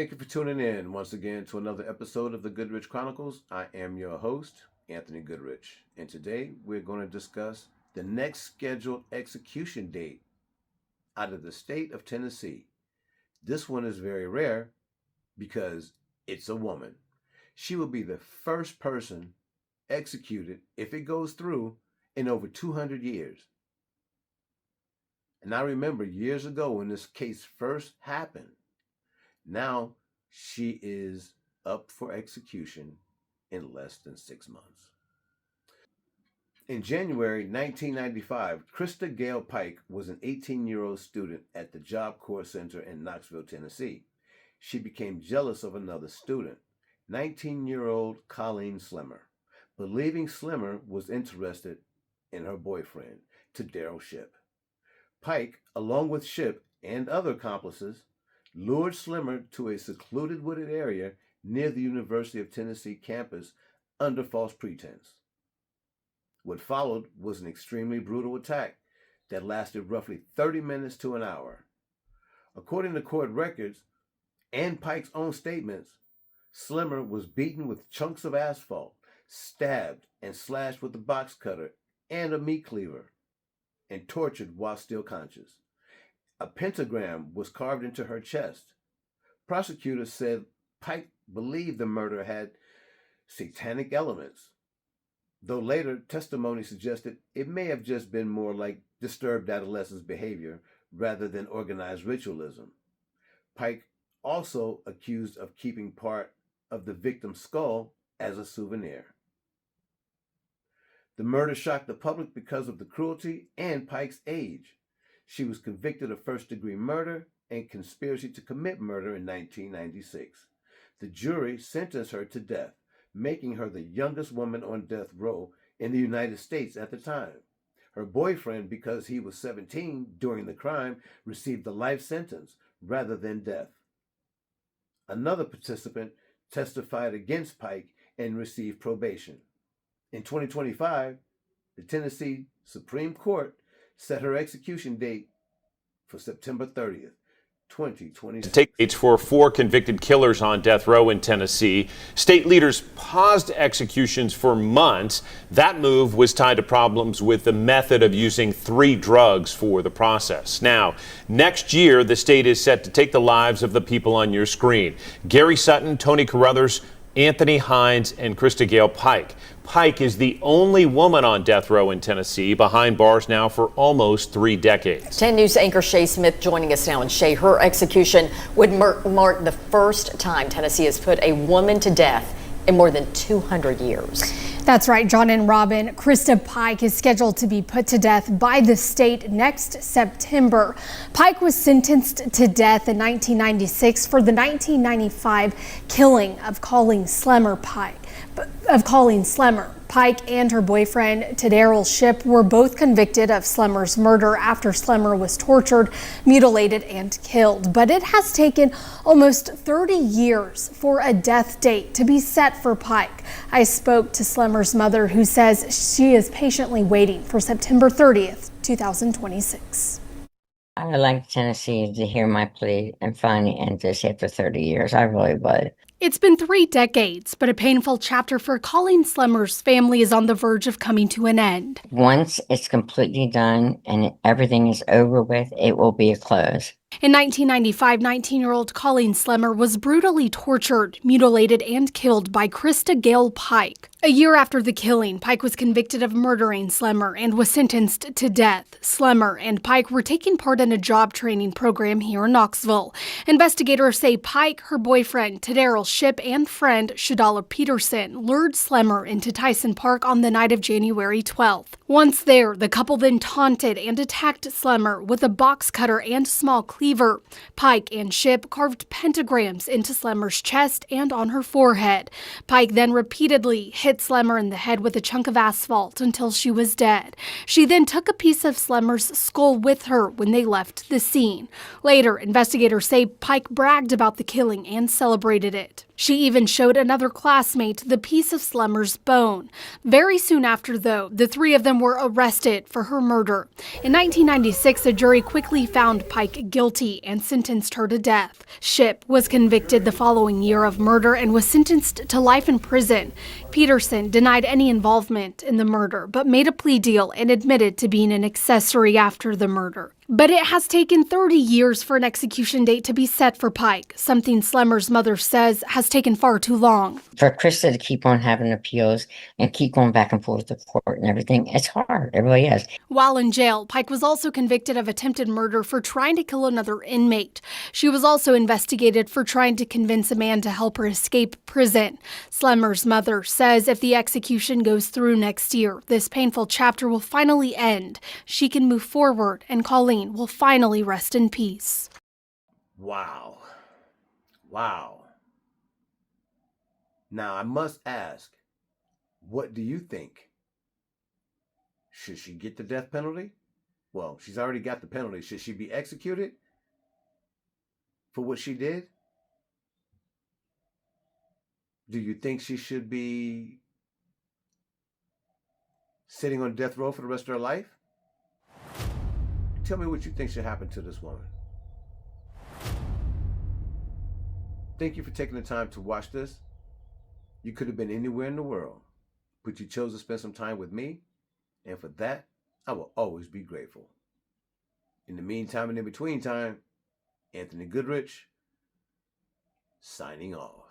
Thank you for tuning in once again to another episode of the Goodrich Chronicles. I am your host, Anthony Goodrich, and today we're going to discuss the next scheduled execution date out of the state of Tennessee. This one is very rare because it's a woman. She will be the first person executed, if it goes through, in over 200 years. And I remember years ago when this case first happened. Now she is up for execution in less than 6 months. In January 1995, Krista Gale Pike was an 18-year-old student at the Job Corps Center in Knoxville, Tennessee. She became jealous of another student, 19-year-old Colleen Slimmer, believing Slimmer was interested in her boyfriend, Daryl Shipp. Pike, along with Shipp and other accomplices, lured Slimmer to a secluded wooded area near the University of Tennessee campus under false pretense. What followed was an extremely brutal attack that lasted roughly 30 minutes to an hour. According to court records and Pike's own statements, Slimmer was beaten with chunks of asphalt, stabbed and slashed with a box cutter and a meat cleaver, and tortured while still conscious. A pentagram was carved into her chest. Prosecutors said Pike believed the murder had satanic elements, though later testimony suggested it may have just been more like disturbed adolescence behavior rather than organized ritualism. Pike also accused of keeping part of the victim's skull as a souvenir. The murder shocked the public because of the cruelty and Pike's age. She was convicted of first-degree murder and conspiracy to commit murder in 1996. The jury sentenced her to death, making her the youngest woman on death row in the United States at the time. Her boyfriend, because he was 17 during the crime, received a life sentence rather than death. Another participant testified against Pike and received probation. In 2025, the Tennessee Supreme Court set her execution date for September 30th, 2026. To take dates for 4 convicted killers on death row in Tennessee. State leaders paused executions for months. That move was tied to problems with the method of using 3 drugs for the process. Now, next year, the state is set to take the lives of the people on your screen. Gary Sutton, Tony Carruthers, Anthony Hines, and Krista Gale Pike. Pike is the only woman on death row in Tennessee, behind bars now for almost 3 decades. 10 News anchor Shay Smith joining us now. And Shay, her execution would mark the first time Tennessee has put a woman to death in more than 200 years. That's right, John and Robin. Krista Pike is scheduled to be put to death by the state next September. Pike was sentenced to death in 1996 for the 1995 killing of Colleen Slimmer. Pike and her boyfriend, Daryl Shipp, were both convicted of Slimmer's murder after Slimmer was tortured, mutilated, and killed. But it has taken almost 30 years for a death date to be set for Pike. I spoke to Slimmer's mother, who says she is patiently waiting for September 30th, 2026. I would like Tennessee to hear my plea and finally end this after 30 years. I really would. It's been 3 decades, but a painful chapter for Colleen Slimmer's family is on the verge of coming to an end. Once it's completely done and everything is over with, it will be a close. In 1995, 19-year-old Colleen Slimmer was brutally tortured, mutilated, and killed by Krista Gale Pike. A year after the killing, Pike was convicted of murdering Slimmer and was sentenced to death. Slimmer and Pike were taking part in a job training program here in Knoxville. Investigators say Pike, her boyfriend, Daryl Shipp, and friend, Shadala Peterson, lured Slimmer into Tyson Park on the night of January 12th. Once there, the couple then taunted and attacked Slimmer with a box cutter and small cleaver. Pike and Shipp carved pentagrams into Slimmer's chest and on her forehead. Pike then repeatedly hit Slimmer in the head with a chunk of asphalt until she was dead. She then took a piece of Slimmer's skull with her when they left the scene. Later, investigators say Pike bragged about the killing and celebrated it. She even showed another classmate the piece of Slemmer's bone. Very soon after, though, the three of them were arrested for her murder. In 1996, a jury quickly found Pike guilty and sentenced her to death. Shipp was convicted the following year of murder and was sentenced to life in prison. Peterson denied any involvement in the murder, but made a plea deal and admitted to being an accessory after the murder. But it has taken 30 years for an execution date to be set for Pike, something Slemmer's mother says has taken far too long. For Krista to keep on having appeals and keep going back and forth to court and everything, it's hard. It really is. While in jail, Pike was also convicted of attempted murder for trying to kill another inmate. She was also investigated for trying to convince a man to help her escape prison. Slemmer's mother says if the execution goes through next year, this painful chapter will finally end. She can move forward, and Colleen will finally rest in peace. Wow. Wow. Now, I must ask, what do you think? Should she get the death penalty? Well, she's already got the penalty. Should she be executed for what she did? Do you think she should be sitting on death row for the rest of her life? Tell me what you think should happen to this woman. Thank you for taking the time to watch this. You could have been anywhere in the world, but you chose to spend some time with me, and for that, I will always be grateful. In the meantime and in between time, Anthony Goodrich, signing off.